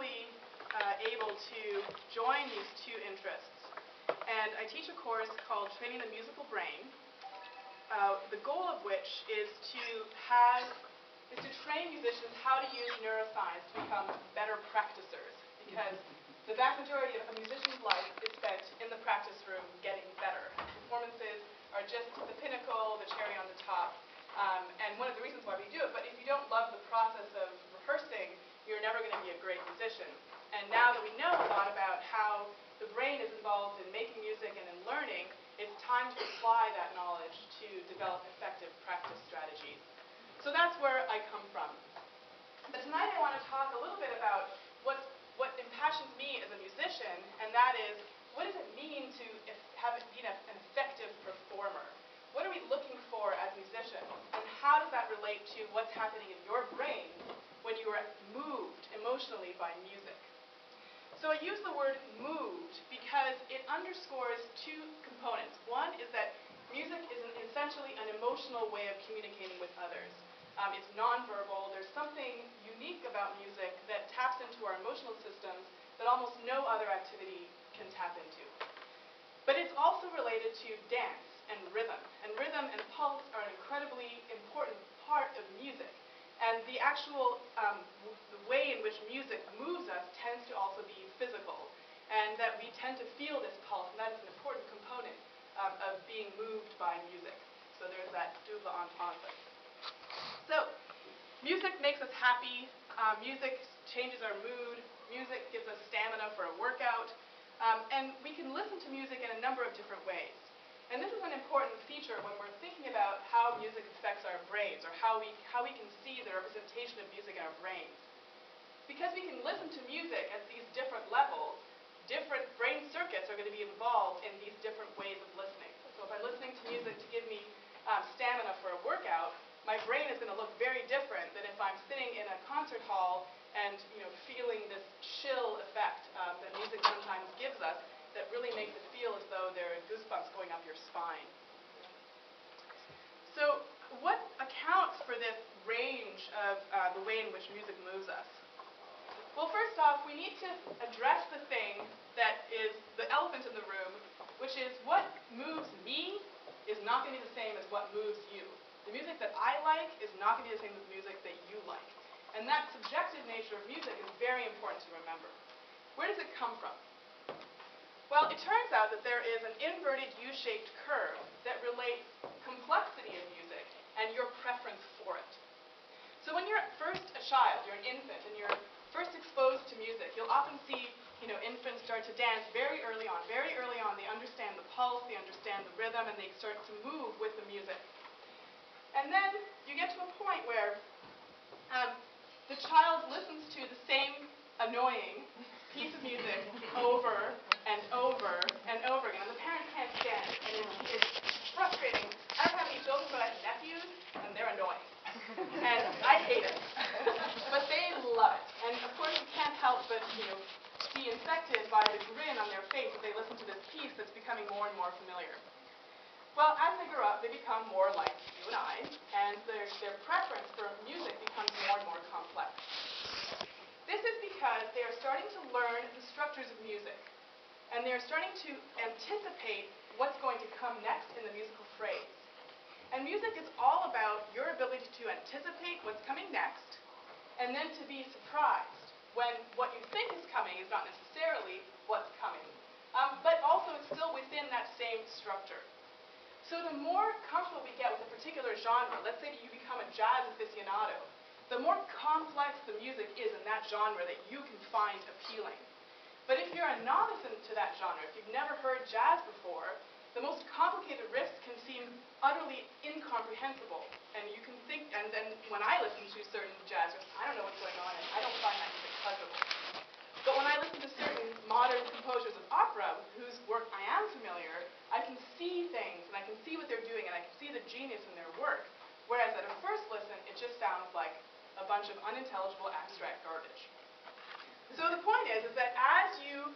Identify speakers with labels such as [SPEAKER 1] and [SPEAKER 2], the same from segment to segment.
[SPEAKER 1] finally able to join these two interests. And I teach a course called Training the Musical Brain, the goal of which is to train musicians how to use neuroscience to become better practicers. Because the vast majority of a musician's life is spent in the practice room getting better. Performances are just the pinnacle, the cherry on the top, and one of the reasons why we do it. But if you don't love the process of rehearsing, you're never going to be a great musician. And now that we know a lot about how the brain is involved in making music and in learning, it's time to apply that knowledge to develop effective practice strategies. So that's where I come from. But tonight I want to talk a little bit about what impassions me as a musician, and that is, what does it mean to be an effective performer? What are we looking for as musicians, and how does that relate to what's happening in your brain when you are moved emotionally by music? So I use the word moved because it underscores two components. One is that music is essentially an emotional way of communicating with others. It's nonverbal. There's something unique about music that taps into our emotional systems that almost no other activity can tap into. But it's also related to dance and rhythm. And rhythm and pulse are an incredibly important part of music. And the actual the way in which music moves us tends to also be physical. And that we tend to feel this pulse, and that is an important component of being moved by music. So there's that double entendre. So, music makes us happy, music changes our mood, music gives us stamina for a workout, and we can listen to music in a number of different ways. And this is an important feature when we're thinking about how music affects our brains, or how we can see the representation of music in our brains. Because we can listen to music at these different levels, different brain circuits are going to be involved in these different ways of listening. So if I'm listening to music to give me stamina for a workout, my brain is going to look very different than if I'm sitting in a concert hall and feeling this chill effect that music sometimes gives us that really makes it feel as though there are goosebumps going up your spine. So what accounts for this range of the way in which music moves us? Well, first off, we need to address the thing that is the elephant in the room, which is what moves me is not going to be the same as what moves you. The music that I like is not going to be the same as the music that you like. And that subjective nature of music is very important to remember. Where does it come from? Well, it turns out that there is an inverted U-shaped curve that relates complexity of music and your preference for it. So when you're first a child, you're an infant, and you're first exposed to music, you'll often see infants start to dance very early on. Very early on, they understand the pulse, they understand the rhythm, and they start to move with the music. And then you get to a point where the child listens to the same annoying piece of music over and over and over again. And the parents can't stand it. And it's frustrating. I don't have any children, but I have nephews, and they're annoying. And I hate it. But they love it. And of course, you can't help but be infected by the grin on their face as they listen to this piece that's becoming more and more familiar. Well, as they grow up, they become more like you and I, and their preference for music becomes more and more complex. This is because they are starting to learn the structures of music, and they are starting to anticipate what's going to come next in the musical phrase. And music is all about your ability to anticipate what's coming next, and then to be surprised when what you think is coming is not necessarily what's coming, but also it's still within that same structure. So the more comfortable we get with a particular genre, let's say that you become a jazz aficionado, the more complex the music is in that genre that you can find appealing. But if you're a novice into that genre, if you've never heard jazz before, the most complicated riffs can seem utterly incomprehensible. And you can think, and then when I listen to certain jazz riffs, I don't know what's going on, and I don't find that music pleasurable. But when I listen to certain modern composers of opera with whose work I am familiar, I can see things, and I can see what they're doing, and I can see the genius in their work. Whereas at a first listen, it just sounds like a bunch of unintelligible abstract garbage. So the point is that as you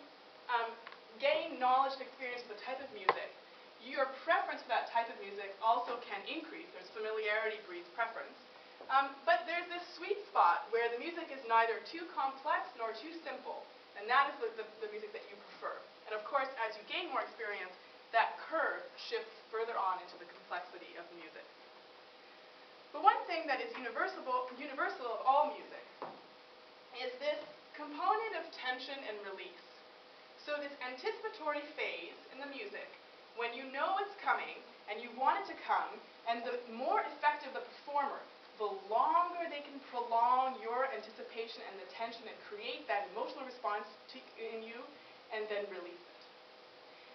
[SPEAKER 1] gain knowledge and experience with the type of music, your preference for that type of music also can increase. There's familiarity breeds preference. But there's this sweet spot where the music is neither too complex nor too simple, and that is the music that you prefer. And of course, as you gain more experience, that curve shifts further on into the complexity of the music. But one thing that is universal of all music is this component of tension and release. So this anticipatory phase in the music, when you know it's coming and you want it to come, and the more effective the performer, the longer they can prolong your anticipation and the tension and create that emotional response in you, and then release it.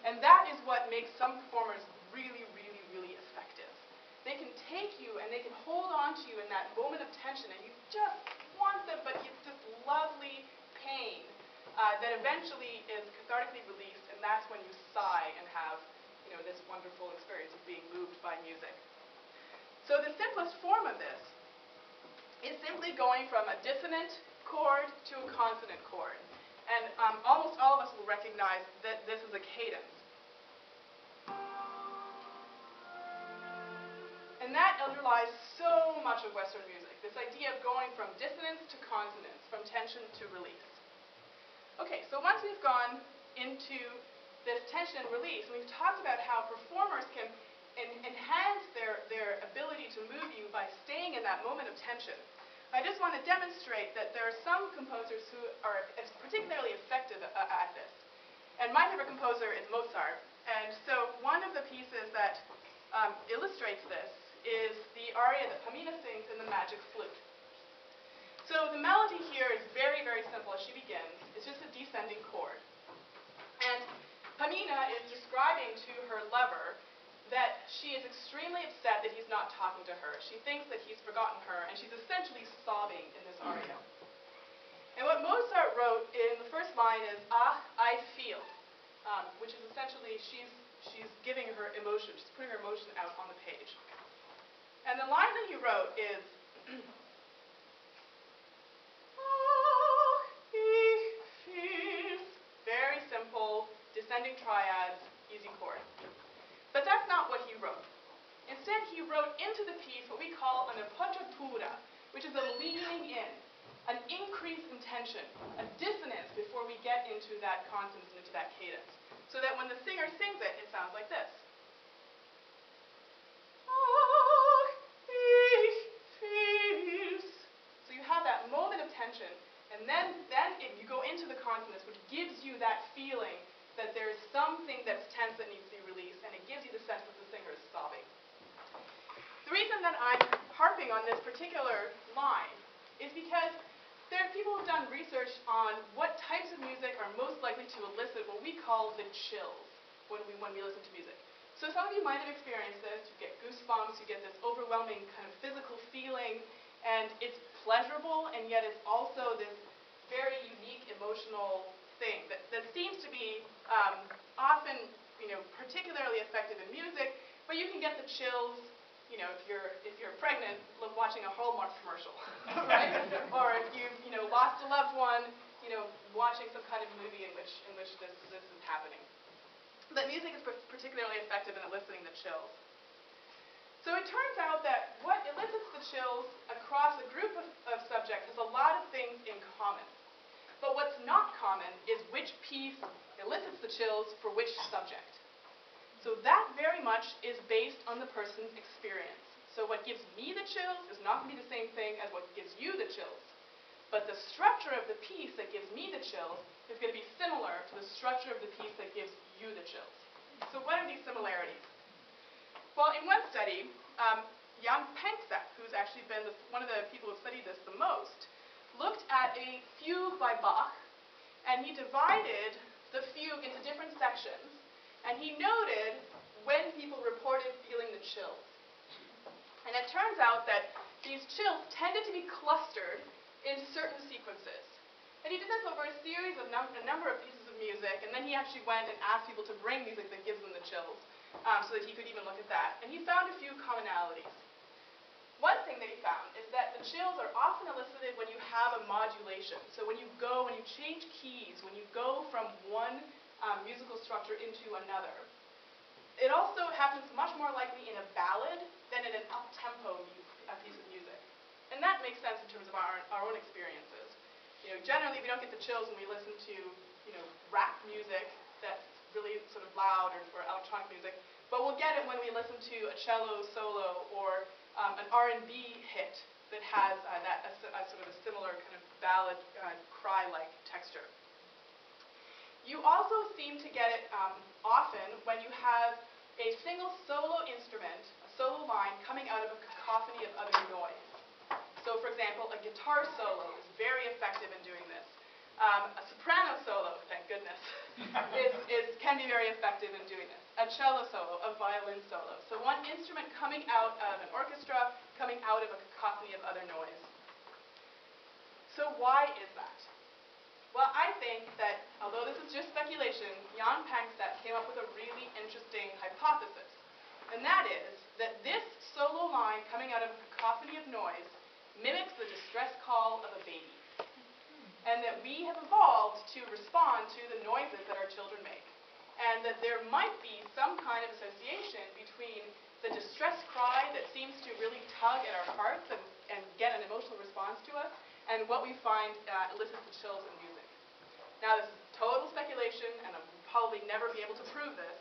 [SPEAKER 1] And that is what makes some performers really, really, really effective. They can take you and they can hold on to you in that moment of tension, and you just want them, but it's this lovely pain that eventually is cathartically released, and that's when you sigh and have, this wonderful experience of being moved by music. So the simplest form of this is simply going from a dissonant chord to a consonant chord. And almost all of us will recognize that this is a cadence. And that underlies so much of Western music, this idea of going from dissonance to consonance, from tension to release. Okay, so once we've gone into this tension and release, and we've talked about how performers can enhance their ability to move you by staying in that moment of tension, I just want to demonstrate that there are some composers who are particularly effective at this. And my favorite composer is Mozart. And so one of the pieces that illustrates this is the aria that Pamina sings in The Magic Flute. So the melody here is very, very simple as she begins. It's just a descending chord. And Pamina is describing to her lover that she is extremely upset that he's not talking to her. She thinks that he's forgotten her, and she's essentially sobbing in this aria. And what Mozart wrote in the first line is, "Ah, I feel," which is essentially she's giving her emotion, she's putting her emotion out on the page. And the line that he wrote is, "Ah, he feels," very simple, descending triads, easy chord. But that's not what he wrote. Instead, he wrote into the piece what we call an appoggiatura, which is a leaning in, an increase in tension, a dissonance before we get into that consonance and into that cadence, so that when the singer sings it, it sounds like this. Ah, he feels. So you have that moment of tension, and then if you go into the consonance, which gives you that feeling that there is something that's tense that needs to be released, and it gives you the sense that the singer is sobbing. The reason that I'm harping on this particular line is because there are people who've done research on what types of music are most likely to elicit what we call the chills when we listen to music. So some of you might have experienced this. You get goosebumps, you get this overwhelming kind of physical feeling, and it's pleasurable, and yet it's also this very unique emotional thing that seems to be often, particularly effective in music, but you can get the chills, if you're pregnant, watching a Hallmark commercial, right? Or if you've, lost a loved one, watching some kind of movie in which this is happening. But music is particularly effective in eliciting the chills. So it turns out that what elicits the chills across a group of subjects has a lot of things in common. But what's not common is which piece elicits the chills for which subject. So that very much is based on the person's experience. So what gives me the chills is not going to be the same thing as what gives you the chills. But the structure of the piece that gives me the chills is going to be similar to the structure of the piece that gives you the chills. So what are these similarities? Well, in one study, Jan Panksepp, who's actually been one of the people who studied this the most, looked at a fugue by Bach, and he divided the fugue into different sections, and he noted when people reported feeling the chills. And it turns out that these chills tended to be clustered in certain sequences. And he did this over a series of a number of pieces of music, and then he actually went and asked people to bring music that gives them the chills, so that he could even look at that. And he found a few commonalities. One thing that he found is that the chills are often elicited when you have a modulation. So when you change keys, when you go from one musical structure into another. It also happens much more likely in a ballad than in an up-tempo piece of music. terms of our own experiences. You know, generally we don't get the chills when we listen to, you know, rap music that's really sort of loud or electronic music, but we'll get it when we listen to a cello solo or an R&B hit that has a sort of a similar kind of ballad cry-like texture. You also seem to get it often when you have a single solo instrument, a solo line, coming out of a cacophony of other noise. So, for example, a guitar solo is very effective in doing this. A soprano solo, thank goodness, can be very effective in doing this. A cello solo, a violin solo. So one instrument coming out of an orchestra, coming out of a cacophony of other noise. So why is that? Well, I think that, although this is just speculation, Jan Panksepp came up with a really interesting hypothesis. And that is that this solo line coming out of a cacophony of noise mimics the distress call of a baby. And that we have evolved to respond to the noises that our children make. And that there might be some kind of association between the distress cry that seems to really tug at our hearts and get an emotional response to us, and what we find elicits the chills in music. Now, this is total speculation, and I'll probably never be able to prove this,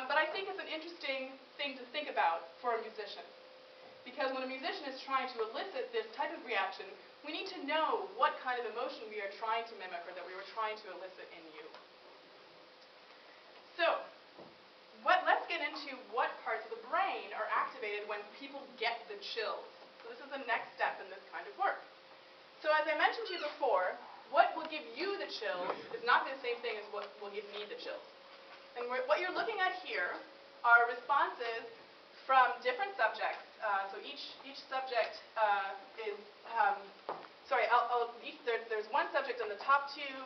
[SPEAKER 1] but I think it's an interesting thing to think about for a musician. Because when a musician is trying to elicit this type of reaction, we need to know what kind of emotion we are trying to mimic or that we were trying to elicit in you. So, let's get into what parts of the brain are activated when people get the chills. So this is the next step in this kind of work. So as I mentioned to you before, what will give you the chills is not the same thing as what will give me the chills. And what you're looking at here are responses from different subjects. So each subject is, there's one subject in the top two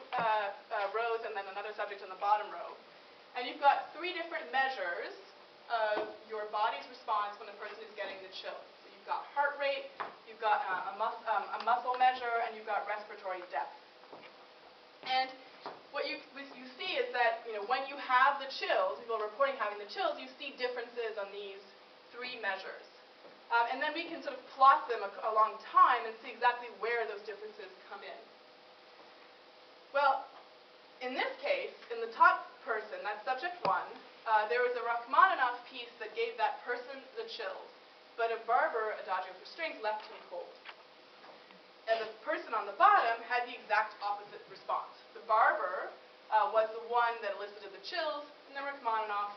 [SPEAKER 1] rows and then another subject in the bottom row. And you've got three different measures of your body's response when a person is getting the chills. So you've got heart rate, you've got a muscle measure, and you've got respiratory depth. And what you see is that, you know, when you have the chills, people are reporting having the chills, you see differences on these three measures. And then we can sort of plot them along time and see exactly where those differences come in. Well, in this case, in the top person, that's subject 1, there was a Rachmaninoff piece that gave that person the chills, but a Barber Adagio for strings left him cold. And the person on the bottom had the exact opposite response. The Barber was the one that elicited the chills, and the Rachmaninoff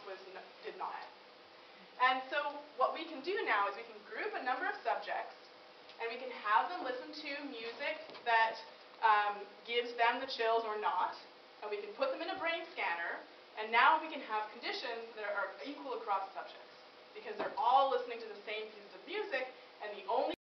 [SPEAKER 1] did not. And so what we can do now is we can group a number of subjects, and we can have them listen to music that gives them the chills or not, and we can put them in a brain scanner, and now we can have conditions that are equal across subjects, because they're all listening to the same pieces of music, and the only